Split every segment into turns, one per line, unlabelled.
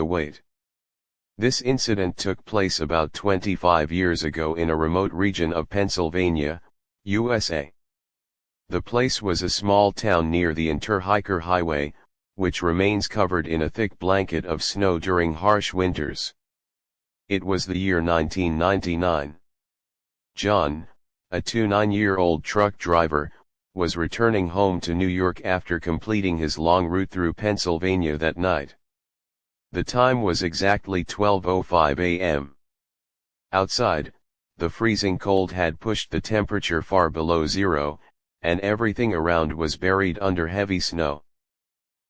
await. This incident took place about 25 years ago in a remote region of Pennsylvania, USA. The place was a small town near the Hitchhiker Highway, which remains covered in a thick blanket of snow during harsh winters. It was the year 1999. John, a 29-year-old truck driver, was returning home to New York after completing his long route through Pennsylvania that night. The time was exactly 12:05 a.m. Outside, the freezing cold had pushed the temperature far below zero, and everything around was buried under heavy snow.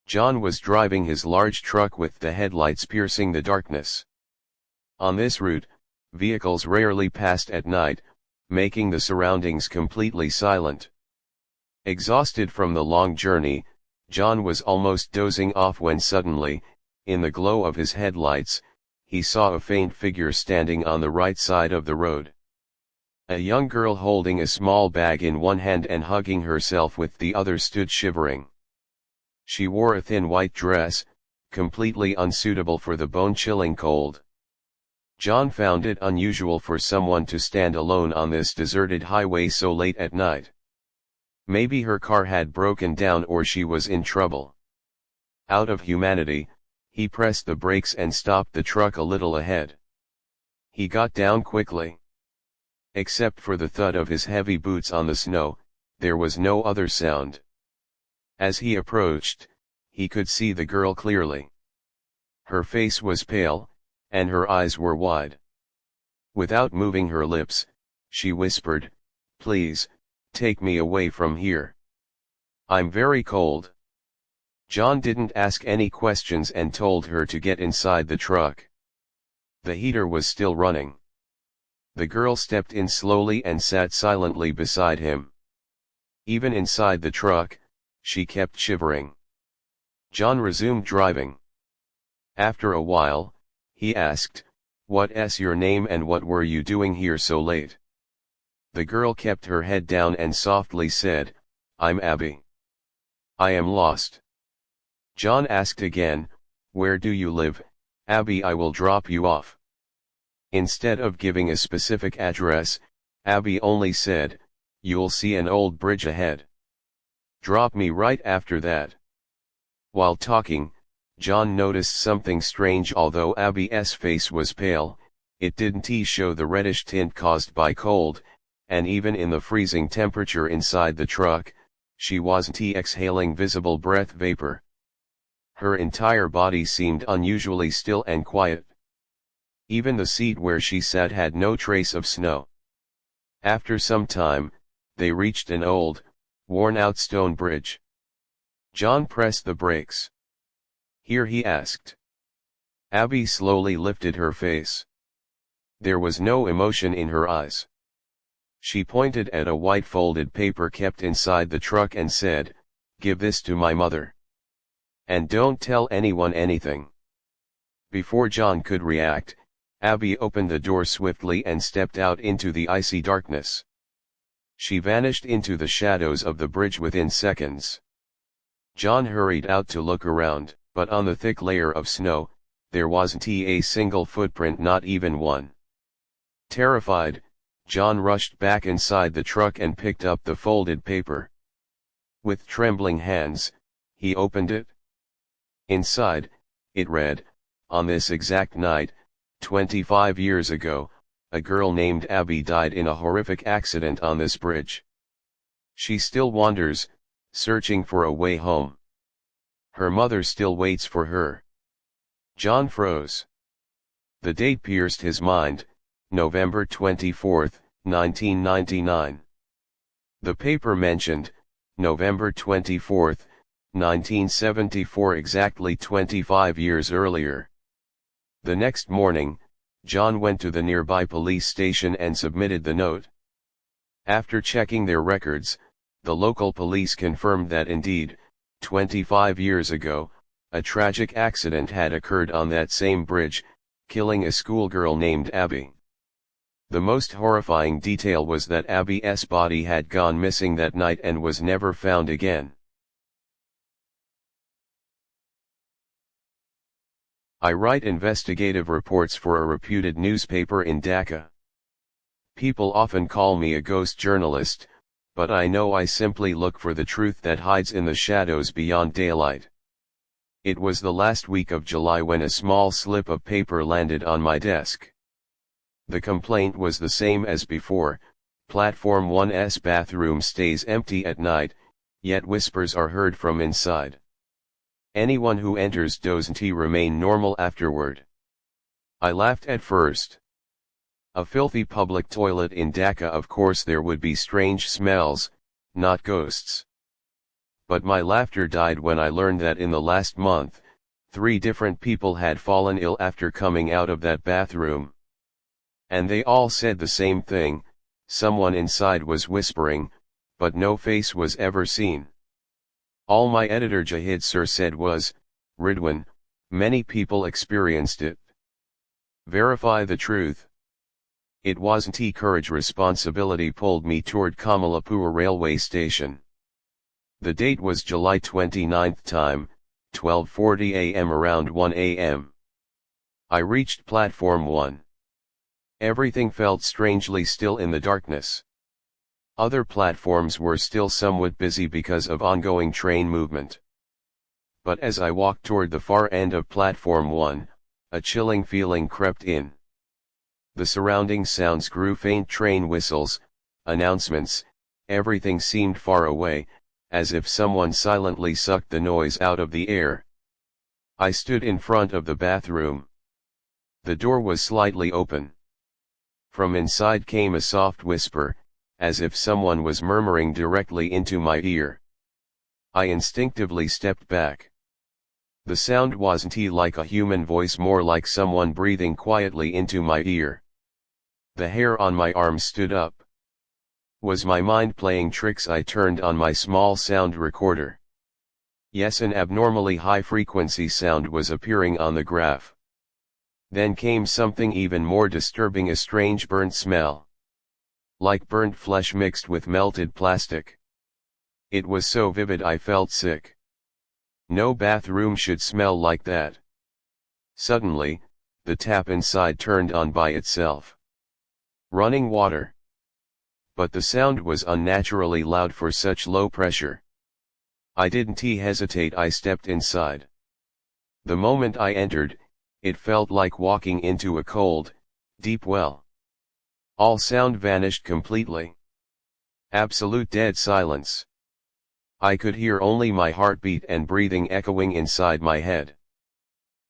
John was driving his large truck with the headlights piercing the darkness. On this route, vehicles rarely passed at night, making the surroundings completely silent. Exhausted from the long journey, John was almost dozing off when suddenly, in the glow of his headlights, he saw a faint figure standing on the right side of the road. A young girl holding a small bag in one hand and hugging herself with the other stood shivering. She wore a thin white dress, completely unsuitable for the bone-chilling cold. John found it unusual for someone to stand alone on this deserted highway so late at night. Maybe her car had broken down or she was in trouble. Out of humanity, he pressed the brakes and stopped the truck a little ahead. He got down quickly. Except for the thud of his heavy boots on the snow, there was no other sound. As he approached, he could see the girl clearly. Her face was pale, and her eyes were wide. Without moving her lips, she whispered, "Please, take me away from here. I'm very cold." John didn't ask any questions and told her to get inside the truck. The heater was still running. The girl stepped in slowly and sat silently beside him. Even inside the truck, she kept shivering. John resumed driving. After a while, he asked, "What's your name and what were you doing here so late?" The girl kept her head down and softly said, "I'm Abby. I am lost." John asked again, "Where do you live, Abby? I will drop you off." Instead of giving a specific address, Abby only said, "You'll see an old bridge ahead. Drop me right after that." While talking, John noticed something strange. Although Abby's face was pale, it didn't show the reddish tint caused by cold, and even in the freezing temperature inside the truck, she wasn't exhaling visible breath vapor. Her entire body seemed unusually still and quiet. Even the seat where she sat had no trace of snow. After some time, they reached an old, worn-out stone bridge. John pressed the brakes. "Here?" he asked. Abby slowly lifted her face. There was no emotion in her eyes. She pointed at a white folded paper kept inside the truck and said, "Give this to my mother. And don't tell anyone anything." Before John could react, Abby opened the door swiftly and stepped out into the icy darkness. She vanished into the shadows of the bridge within seconds. John hurried out to look around, but on the thick layer of snow, there wasn't a single footprint, not even one. Terrified, John rushed back inside the truck and picked up the folded paper. With trembling hands, he opened it. Inside, it read, "On this exact night, 25 years ago, a girl named Abby died in a horrific accident on this bridge. She still wanders, searching for a way home. Her mother still waits for her." John froze. The date pierced his mind, November 24, 1999. The paper mentioned, November 24, 1974, exactly 25 years earlier. The next morning, John went to the nearby police station and submitted the note. After checking their records, the local police confirmed that indeed, 25 years ago, a tragic accident had occurred on that same bridge, killing a schoolgirl named Abby. The most horrifying detail was that Abby's body had gone missing that night and was never found again. I write investigative reports for a reputed newspaper in Dhaka. People often call me a ghost journalist, but I know I simply look for the truth that hides in the shadows beyond daylight. It was the last week of July when a small slip of paper landed on my desk. The complaint was the same as before: Platform 1's bathroom stays empty at night, yet whispers are heard from inside. Anyone who enters doesn't remain normal afterward. I laughed at first. A filthy public toilet in Dhaka, of course there would be strange smells, not ghosts. But my laughter died when I learned that in the last month, 3 different people had fallen ill after coming out of that bathroom. And they all said the same thing: someone inside was whispering, but no face was ever seen. All my editor Jahid Sir said was, "Ridwan, many people experienced it. Verify the truth." It wasn't courage. Responsibility pulled me toward Kamalapur railway station. The date was July 29, time, 12:40 a.m. Around 1 a.m. I reached platform 1. Everything felt strangely still in the darkness. Other platforms were still somewhat busy because of ongoing train movement. But as I walked toward the far end of platform 1, a chilling feeling crept in. The surrounding sounds grew faint: train whistles, announcements, everything seemed far away, as if someone silently sucked the noise out of the air. I stood in front of the bathroom. The door was slightly open. From inside came a soft whisper, as if someone was murmuring directly into my ear. I instinctively stepped back. The sound wasn't like a human voice, more like someone breathing quietly into my ear. The hair on my arm stood up. Was my mind playing tricks? I turned on my small sound recorder. Yes, an abnormally high frequency sound was appearing on the graph. Then came something even more disturbing: a strange burnt smell. Like burnt flesh mixed with melted plastic. It was so vivid I felt sick. No bathroom should smell like that. Suddenly, the tap inside turned on by itself. Running water. But the sound was unnaturally loud for such low pressure. I didn't hesitate. I stepped inside. The moment I entered, it felt like walking into a cold, deep well. All sound vanished completely. Absolute dead silence. I could hear only my heartbeat and breathing echoing inside my head.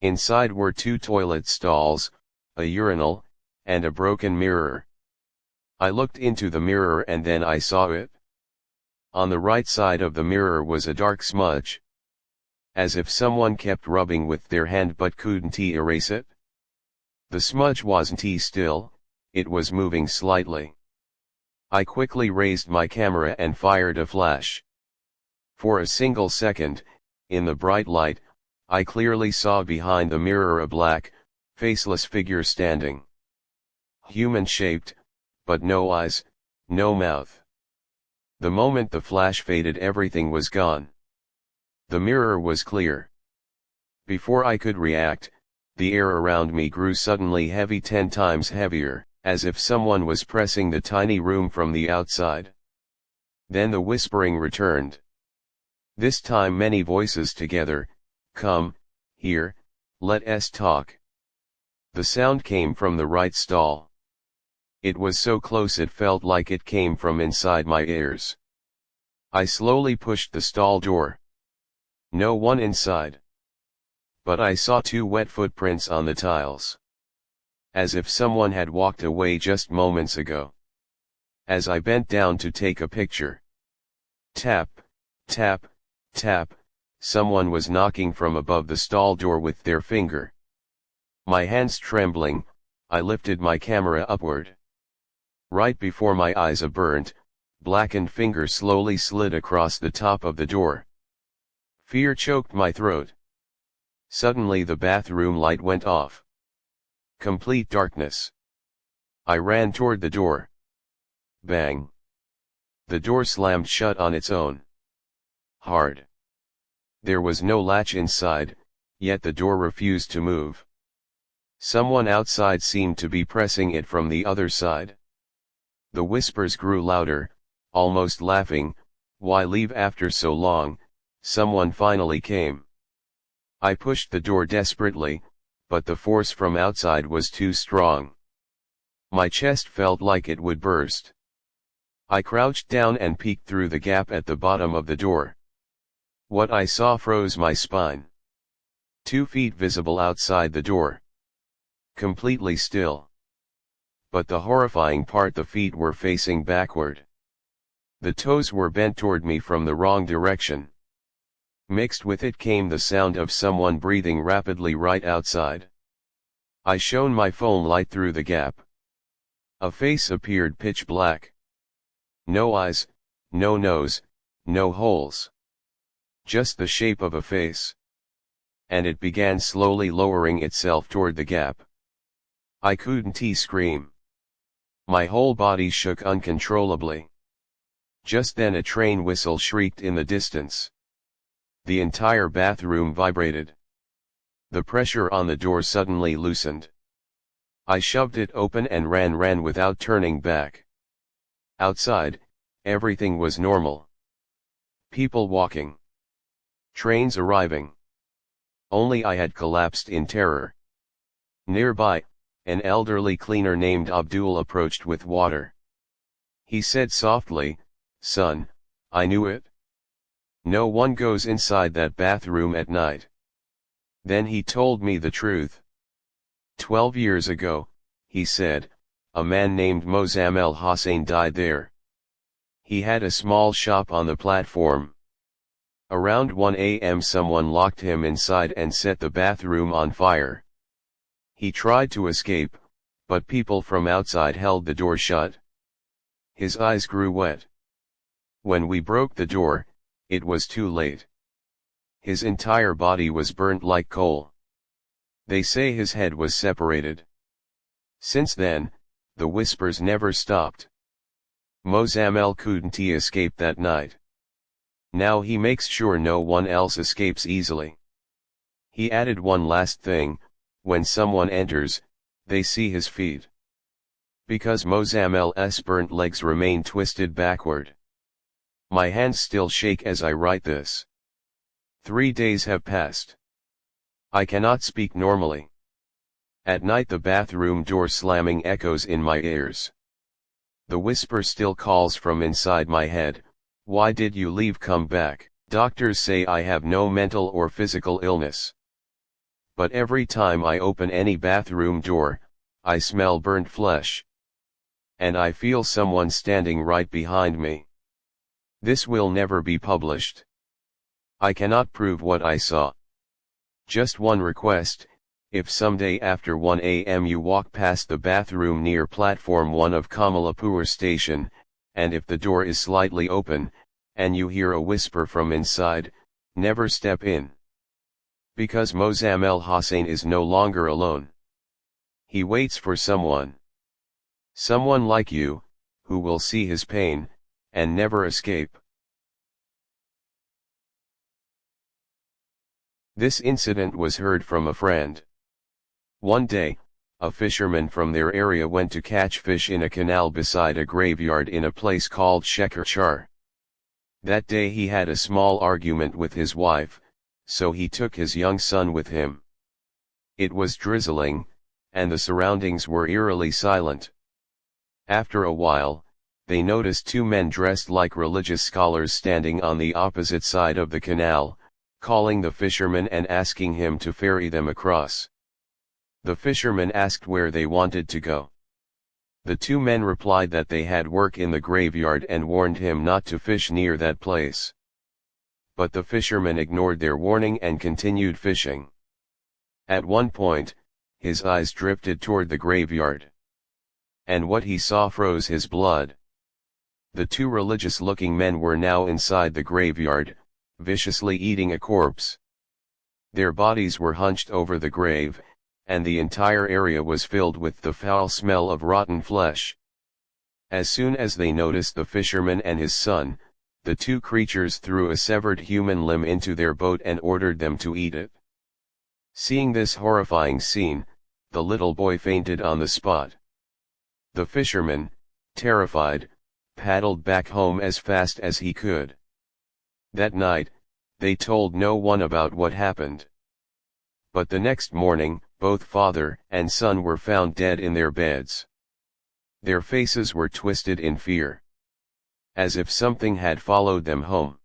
Inside were 2 toilet stalls, a urinal, and a broken mirror. I looked into the mirror and then I saw it. On the right side of the mirror was a dark smudge. As if someone kept rubbing with their hand but couldn't erase it. The smudge wasn't still, it was moving slightly. I quickly raised my camera and fired a flash. For a single second, in the bright light, I clearly saw behind the mirror a black, faceless figure standing. Human-shaped, but no eyes, no mouth. The moment the flash faded, everything was gone. The mirror was clear. Before I could react, the air around me grew suddenly heavy, 10 times heavier, as if someone was pressing the tiny room from the outside. Then the whispering returned. This time many voices together: "Come, here, let us talk." The sound came from the right stall. It was so close it felt like it came from inside my ears. I slowly pushed the stall door. No one inside. But I saw 2 wet footprints on the tiles. As if someone had walked away just moments ago. As I bent down to take a picture. Tap, tap, tap, someone was knocking from above the stall door with their finger. My hands trembling, I lifted my camera upward. Right before my eyes a burnt, blackened finger slowly slid across the top of the door. Fear choked my throat. Suddenly the bathroom light went off. Complete darkness. I ran toward the door. Bang. The door slammed shut on its own. Hard. There was no latch inside, yet the door refused to move. Someone outside seemed to be pressing it from the other side. The whispers grew louder, almost laughing. "Why leave after so long?" Someone finally came. I pushed the door desperately, but the force from outside was too strong. My chest felt like it would burst. I crouched down and peeked through the gap at the bottom of the door. What I saw froze my spine. 2 feet visible outside the door. Completely still. But the horrifying part, the feet were facing backward. The toes were bent toward me from the wrong direction. Mixed with it came the sound of someone breathing rapidly right outside. I shone my phone light through the gap. A face appeared, pitch black. No eyes, no nose, no holes. Just the shape of a face. And it began slowly lowering itself toward the gap. I couldn't scream. My whole body shook uncontrollably. Just then a train whistle shrieked in the distance. The entire bathroom vibrated. The pressure on the door suddenly loosened. I shoved it open and ran without turning back. Outside, everything was normal. People walking. Trains arriving. Only I had collapsed in terror. Nearby, an elderly cleaner named Abdul approached with water. He said softly, "Son, I knew it. No one goes inside that bathroom at night." Then he told me the truth. 12 years ago, he said, a man named Mozammel Hossain died there. He had a small shop on the platform. Around 1 a.m. someone locked him inside and set the bathroom on fire. He tried to escape, but people from outside held the door shut. His eyes grew wet. When we broke the door, it was too late. His entire body was burnt like coal. They say his head was separated. Since then, the whispers never stopped. Mozammel couldn't escape that night. Now he makes sure no one else escapes easily. He added one last thing: when someone enters, they see his feet. Because Mozammel's burnt legs remain twisted backward. My hands still shake as I write this. 3 days have passed. I cannot speak normally. At night the bathroom door slamming echoes in my ears. The whisper still calls from inside my head, "Why did you leave? Come back." Doctors say I have no mental or physical illness. But every time I open any bathroom door, I smell burnt flesh. And I feel someone standing right behind me. This will never be published. I cannot prove what I saw. Just one request: if someday after 1 a.m. you walk past the bathroom near platform 1 of Kamalapur station, and if the door is slightly open, and you hear a whisper from inside, never step in. Because Mozammel Hossain is no longer alone. He waits for someone. Someone like you, who will see his pain, and never escape. This incident was heard from a friend. One day, a fisherman from their area went to catch fish in a canal beside a graveyard in a place called Shekhar. That day he had a small argument with his wife, so he took his young son with him. It was drizzling, and the surroundings were eerily silent. After a while, they noticed 2 men dressed like religious scholars standing on the opposite side of the canal, calling the fisherman and asking him to ferry them across. The fisherman asked where they wanted to go. The 2 men replied that they had work in the graveyard and warned him not to fish near that place. But the fisherman ignored their warning and continued fishing. At one point, his eyes drifted toward the graveyard. And what he saw froze his blood. The 2 religious-looking men were now inside the graveyard, viciously eating a corpse. Their bodies were hunched over the grave, and the entire area was filled with the foul smell of rotten flesh. As soon as they noticed the fisherman and his son, the 2 creatures threw a severed human limb into their boat and ordered them to eat it. Seeing this horrifying scene, the little boy fainted on the spot. The fisherman, terrified, paddled back home as fast as he could. That night, they told no one about what happened. But the next morning, both father and son were found dead in their beds. Their faces were twisted in fear, as if something had followed them home.